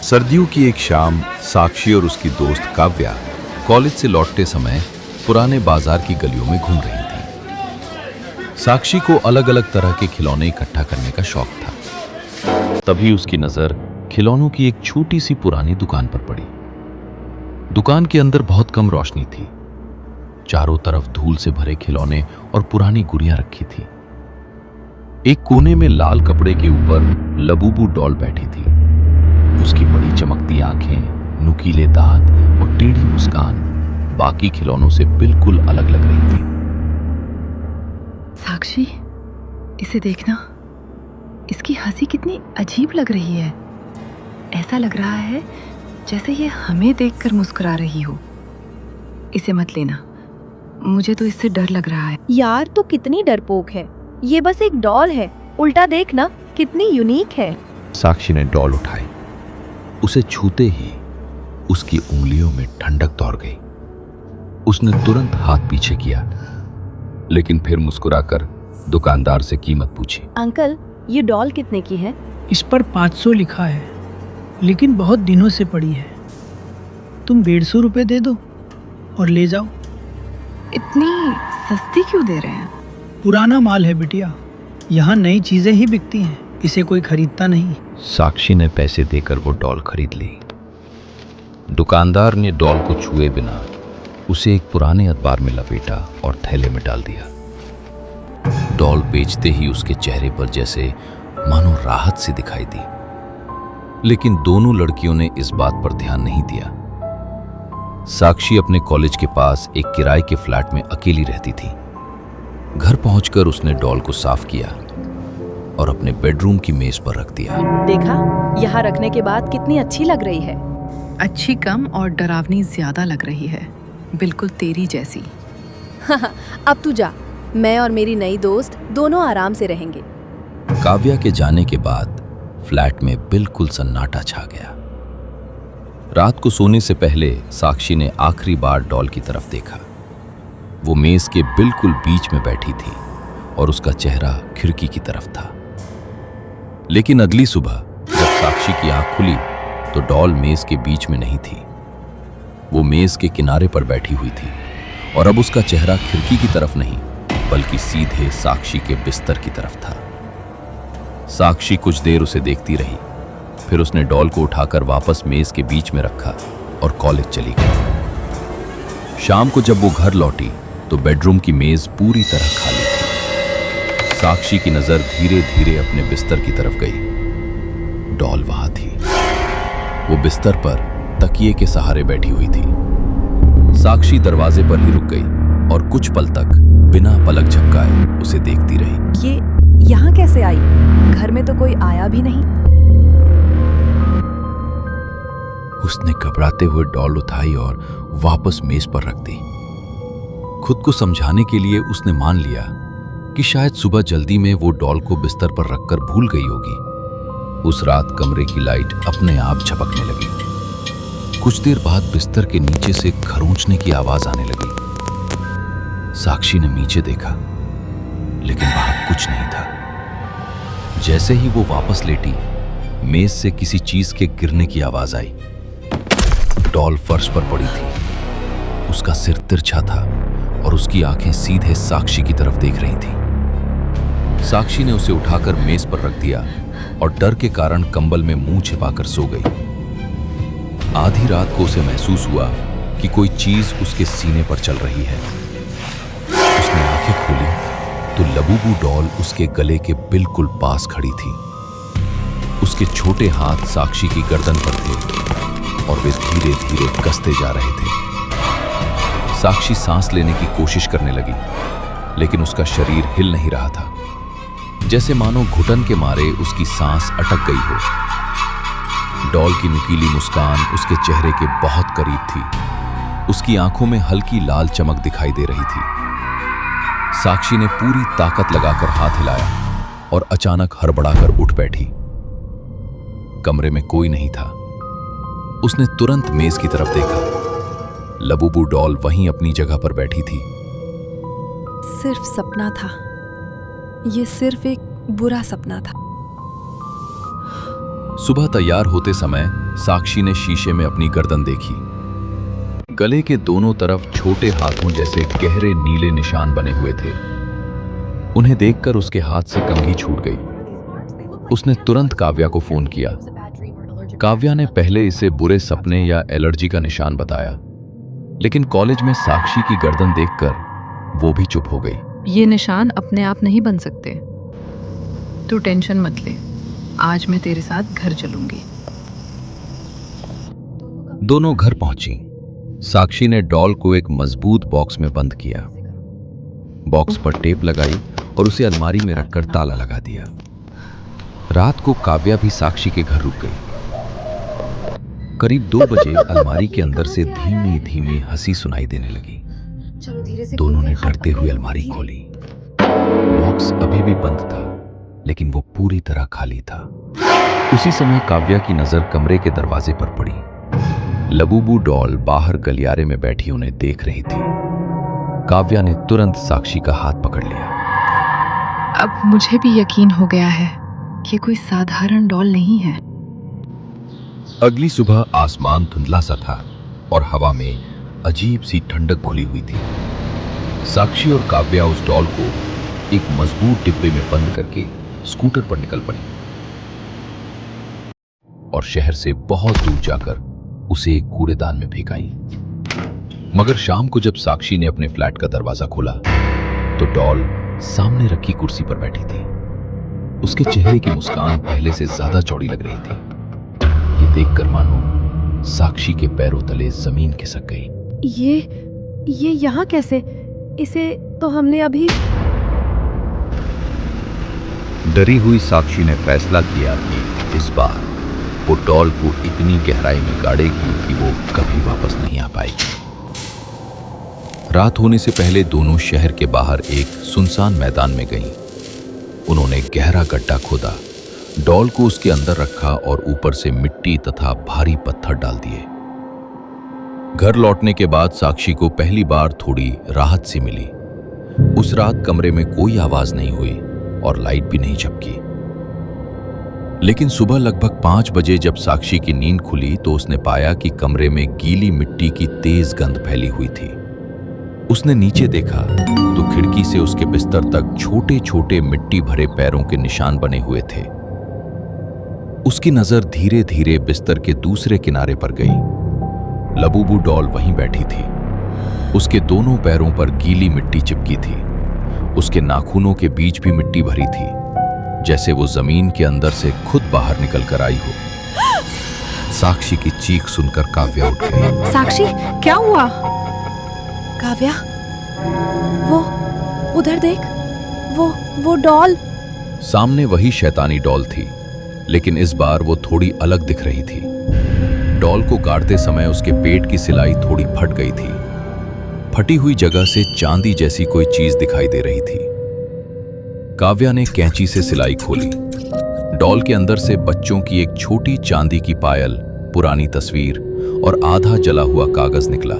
सर्दियों की एक शाम साक्षी और उसकी दोस्त काव्या कॉलेज से लौटते समय पुराने बाजार की गलियों में घूम रही थी। साक्षी को अलग अलग तरह के खिलौने इकट्ठा करने का शौक था। तभी उसकी नजर खिलौनों की एक छोटी सी पुरानी दुकान पर पड़ी। दुकान के अंदर बहुत कम रोशनी थी। चारों तरफ धूल से भरे खिलौने और पुरानी गुड़ियां रखी थी। एक कोने में लाल कपड़े के ऊपर लबूबू डॉल बैठी थी। उसकी बड़ी चमकती आंखें, नुकीले दांत और टेढ़ी मुस्कान बाकी खिलौनों से बिल्कुल अलग लग रही थी। साक्षी, इसे देखना, इसकी हंसी कितनी अजीब लग रही है। ऐसा लग रहा है जैसे ये हमें देखकर मुस्कुरा रही हो। इसे मत लेना, मुझे तो इससे डर लग रहा है। यार तू कितनी डरपोक है। ये बस एक डॉल है, उल्टा देखना कितनी यूनिक है। साक्षी ने डॉल उठाई। उसे छूते ही उसकी उंगलियों में ठंडक दौड़ गई। उसने तुरंत हाथ पीछे किया, लेकिन फिर मुस्कुराकर दुकानदार से कीमत पूछी। अंकल, ये डॉल कितने की है? इस पर 500 लिखा है, लेकिन बहुत दिनों से पड़ी है। तुम 150 रुपए दे दो और ले जाओ। इतनी सस्ती क्यों दे रहे हैं? पुराना माल है बिटिया, यहाँ नई चीजें ही बिकती हैं, इसे कोई खरीदता नहीं। साक्षी ने पैसे देकर वो डॉल खरीद ली। दुकानदार ने डॉल को छुए बिना उसे एक पुराने अखबार में लपेटा और थैले में डाल दिया। डॉल बेचते ही उसके चेहरे पर जैसे मानो राहत सी दिखाई दी, लेकिन दोनों लड़कियों ने इस बात पर ध्यान नहीं दिया। साक्षी अपने कॉलेज के पास एक किराए के फ्लैट में अकेली रहती थी। घर पहुंचकर उसने डॉल को साफ किया और अपने बेडरूम की मेज पर रख दिया। देखा, यहाँ रखने के बाद कितनी अच्छी लग रही है। अच्छी कम और डरावनी ज्यादा लग रही है, बिल्कुल तेरी जैसी। अब तू जा, मैं और मेरी नई दोस्त दोनों आराम से रहेंगे। काव्या के जाने के बाद फ्लैट में बिल्कुल सन्नाटा छा गया। रात को सोने से पहले साक्षी ने आखिरी बार डॉल की तरफ देखा। वो मेज के बिल्कुल बीच में बैठी थी और उसका चेहरा खिड़की की तरफ था। लेकिन अगली सुबह जब साक्षी की आंख खुली तो डॉल मेज के बीच में नहीं थी। वो मेज के किनारे पर बैठी हुई थी और अब उसका चेहरा खिड़की की तरफ नहीं बल्कि सीधे साक्षी के बिस्तर की तरफ था। साक्षी कुछ देर उसे देखती रही, फिर उसने डॉल को उठाकर वापस मेज के बीच में रखा और कॉलेज चली गई। शाम को जब वो घर लौटी तो बेडरूम की मेज पूरी तरह खाली थी। साक्षी की नजर धीरे धीरे अपने बिस्तर की तरफ गई। डॉल वहां थी। वो बिस्तर पर तकिए के सहारे बैठी हुई थी। साक्षी दरवाजे पर ही रुक गई और कुछ पल तक बिना पलक झपकाए उसे देखती रही। ये यहाँ कैसे आई? घर में तो कोई आया भी नहीं। उसने घबराते हुए डॉल उठाई और वापस मेज पर रख दी। खुद को समझाने के लिए उसने मान लिया कि शायद सुबह जल्दी में वो डॉल को बिस्तर पर रखकर भूल गई होगी। उस रात कमरे की लाइट अपने आप झपकने लगी। कुछ देर बाद बिस्तर के नीचे से खरोंचने की आवाज आने लगी। साक्षी ने नीचे देखा, लेकिन वहां कुछ नहीं था। जैसे ही वो वापस लेटी, मेज से किसी चीज के गिरने की आवाज आई। डॉल फर्श पर पड़ी थी। उसका सिर तिरछा था और उसकी आंखें सीधे साक्षी की तरफ देख रही थी। साक्षी ने उसे उठाकर मेज पर रख दिया और डर के कारण कंबल में मुंह छिपाकर सो गई। आधी रात को उसे महसूस हुआ कि कोई चीज उसके सीने पर चल रही है। उसने आंखें खोली तो लबूबू डॉल उसके गले के बिल्कुल पास खड़ी थी। उसके छोटे हाथ साक्षी की गर्दन पर थे और वे धीरे धीरे कसते जा रहे थे। साक्षी सांस लेने की कोशिश करने लगी, लेकिन उसका शरीर हिल नहीं रहा था, जैसे मानो घुटन के मारे उसकी सांस अटक गई हो। डॉल की नुकीली मुस्कान उसके चेहरे के बहुत करीब थी। उसकी आंखों में हल्की लाल चमक दिखाई दे रही थी। साक्षी ने पूरी ताकत लगाकर हाथ हिलाया और अचानक हड़बड़ाकर उठ बैठी। कमरे में कोई नहीं था। उसने तुरंत मेज की तरफ देखा। लबूबू डॉल वहीं अपनी जगह पर बैठी थी। सिर्फ सपना था। ये सिर्फ एक बुरा सपना था। सुबह तैयार होते समय साक्षी ने शीशे में अपनी गर्दन देखी। गले के दोनों तरफ छोटे हाथों जैसे गहरे नीले निशान बने हुए थे। उन्हें देखकर उसके हाथ से कंघी छूट गई। उसने तुरंत काव्या को फोन किया। काव्या ने पहले इसे बुरे सपने या एलर्जी का निशान बताया, लेकिन कॉलेज में साक्षी की गर्दन देखकर वो भी चुप हो गई। ये निशान अपने आप नहीं बन सकते। तू टेंशन मत ले, आज मैं तेरे साथ घर चलूंगी। दोनों घर पहुंची। साक्षी ने डॉल को एक मजबूत बॉक्स में बंद किया। बॉक्स पर टेप लगाई और उसे अलमारी में रखकर ताला लगा दिया। रात को काव्या भी साक्षी के घर रुक गई। करीब 2 बजे अलमारी के अंदर से धीमी धीमी हंसी सुनाई देने लगी। दोनों ने डरते हुए अलमारी खोली। बॉक्स अभी भी बंद था, लेकिन वो पूरी तरह खाली था। उसी समय काव्या की नजर कमरे के दरवाजे पर पड़ी। लबूबू डॉल बाहर गलियारे में बैठी उन्हें देख रही थी। काव्या ने तुरंत साक्षी का हाथ पकड़ लिया। अब मुझे भी यकीन हो गया है कि कोई साधारण डॉल नहीं है। अगली सुबह आसमान धुंधला सा था और हवा में अजीब सी ठंडक घुली हुई थी। साक्षी और काव्या उस डॉल को एक मजबूत डिब्बे में बंद करके स्कूटर पर निकल पड़ी और शहर से बहुत दूर जाकर उसे एक कूड़ेदान में फेंकाई। मगर शाम को जब साक्षी ने अपने फ्लैट का दरवाजा खोला तो डॉल सामने रखी कुर्सी पर बैठी थी। उसके चेहरे की मुस्कान पहले से ज्यादा चौड़ी लग रही थी। ये देखकर मानो साक्षी के पैरों तले जमीन खिसक गई। ये यहाँ कैसे? इसे तो हमने अभी। डरी हुई साक्षी ने फैसला किया कि इस बार वो डॉल को इतनी गहराई में गाड़ेगी कि वो कभी वापस नहीं आ पाएगी। रात होने से पहले दोनों शहर के बाहर एक सुनसान मैदान में गईं। उन्होंने गहरा गड्ढा खोदा, डॉल को उसके अंदर रखा और ऊपर से मिट्टी तथा भारी पत्थर डाल दिए। घर लौटने के बाद साक्षी को पहली बार थोड़ी राहत सी मिली। उस रात कमरे में कोई आवाज नहीं हुई और लाइट भी नहीं झपकी। लेकिन सुबह लगभग 5 बजे जब साक्षी की नींद खुली तो उसने पाया कि कमरे में गीली मिट्टी की तेज गंध फैली हुई थी। उसने नीचे देखा तो खिड़की से उसके बिस्तर तक छोटे छोटे मिट्टी भरे पैरों के निशान बने हुए थे। उसकी नजर धीरे धीरे बिस्तर के दूसरे किनारे पर गई। लबूबू डॉल वहीं बैठी थी। उसके दोनों पैरों पर गीली मिट्टी चिपकी थी। उसके नाखूनों के बीच भी मिट्टी भरी थी, जैसे वो जमीन के अंदर से खुद बाहर निकल कर आई हो। साक्षी की चीख सुनकर काव्या उठ गई। साक्षी, क्या हुआ? काव्या, वो उधर देख, वो डॉल। सामने वही शैतानी डॉल थी, लेकिन इस बार वो थोड़ी अलग दिख रही थी। डॉल को गाड़ते समय उसके पेट की सिलाई थोड़ी फट गई थी। फटी हुई जगह से चांदी जैसी कोई चीज दिखाई दे रही थी। काव्या ने कैंची से सिलाई खोली। डॉल के अंदर से बच्चों की एक छोटी चांदी की पायल, पुरानी तस्वीर और आधा जला हुआ कागज निकला।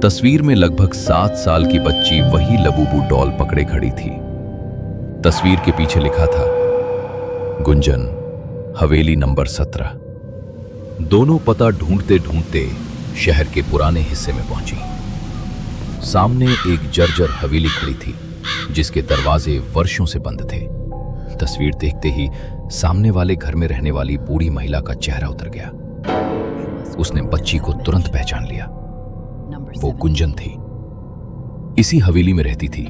तस्वीर में लगभग 7 साल की बच्ची वही लबूबू डॉल पकड़े खड़ी थी। तस्वीर के पीछे लिखा था, गुंजन, हवेली नंबर 17। दोनों पता ढूंढते ढूंढते शहर के पुराने हिस्से में पहुंची। सामने एक जर्जर हवेली खड़ी थी, जिसके दरवाजे वर्षों से बंद थे। तस्वीर देखते ही सामने वाले घर में रहने वाली बूढ़ी महिला का चेहरा उतर गया। उसने बच्ची को तुरंत पहचान लिया। वो गुंजन थी। इसी हवेली में रहती थी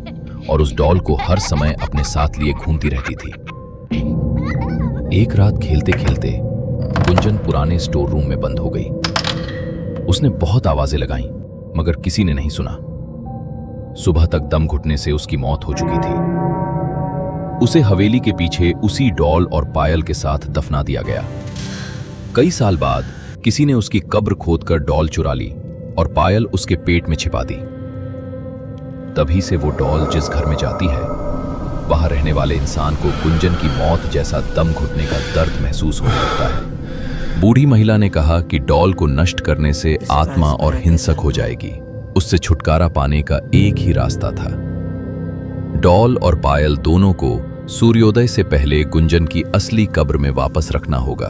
और उस डॉल को हर समय अपने साथ लिए घूमती रहती थी। एक रात खेलते खेलते गुंजन पुराने स्टोर रूम में बंद हो गई। उसने बहुत आवाजें लगाईं, मगर किसी ने नहीं सुना। सुबह तक दम घुटने से उसकी मौत हो चुकी थी। उसे हवेली के पीछे उसी डॉल और पायल के साथ दफना दिया गया। कई साल बाद किसी ने उसकी कब्र खोदकर डॉल चुरा ली और पायल उसके पेट में छिपा दी। तभी से वो डॉल जिस घर में जाती है, वहां रहने वाले इंसान को गुंजन की मौत जैसा दम घुटने का दर्द महसूस होने लगता है। बूढ़ी महिला ने कहा कि डॉल को नष्ट करने से आत्मा और हिंसक हो जाएगी। उससे छुटकारा पाने का एक ही रास्ता था। डॉल और पायल दोनों को सूर्योदय से पहले गुंजन की असली कब्र में वापस रखना होगा।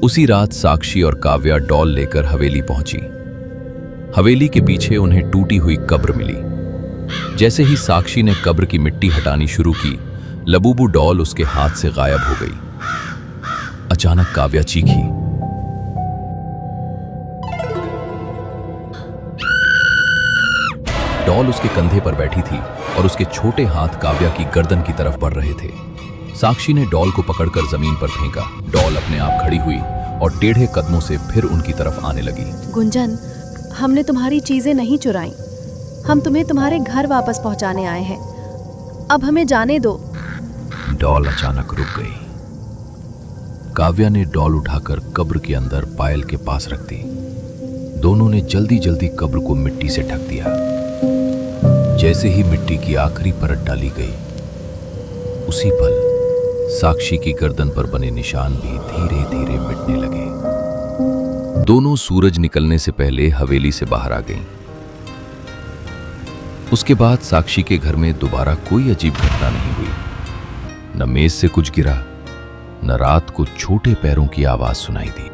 उसी रात साक्षी और काव्या डॉल लेकर हवेली पहुंची। हवेली के पीछे उन्हें टूटी हुई कब्र मिली। जैसे ही साक्षी ने कब्र की मिट्टी हटानी शुरू की, लबूबू डॉल उसके हाथ से गायब हो गई। अचानक काव्या चीखी। डॉल उसके कंधे पर बैठी थी और उसके छोटे हाथ काव्या की गर्दन की तरफ बढ़ रहे थे। साक्षी ने डॉल को पकड़कर जमीन पर फेंका। डॉल अपने आप खड़ी हुई और टेढ़े कदमों से फिर उनकी तरफ आने लगी। गुंजन, हमने तुम्हारी चीजें नहीं चुराई। हम तुम्हें तुम्हारे घर वापस पहुंचाने आए हैं। अब हमें जाने दो। डॉल अचानक रुक गई। काव्या ने डॉल उठाकर कब्र के अंदर पायल के पास रख दी। दोनों ने जल्दी जल्दी कब्र को मिट्टी से ढक दिया। जैसे ही मिट्टी की आखिरी परत डाली गई, उसी पल साक्षी की गर्दन पर बने निशान भी धीरे धीरे मिटने लगे। दोनों सूरज निकलने से पहले हवेली से बाहर आ गईं। उसके बाद साक्षी के घर में दोबारा कोई अजीब घटना नहीं हुई। न मेज से कुछ गिरा, न रात को छोटे पैरों की आवाज सुनाई दी।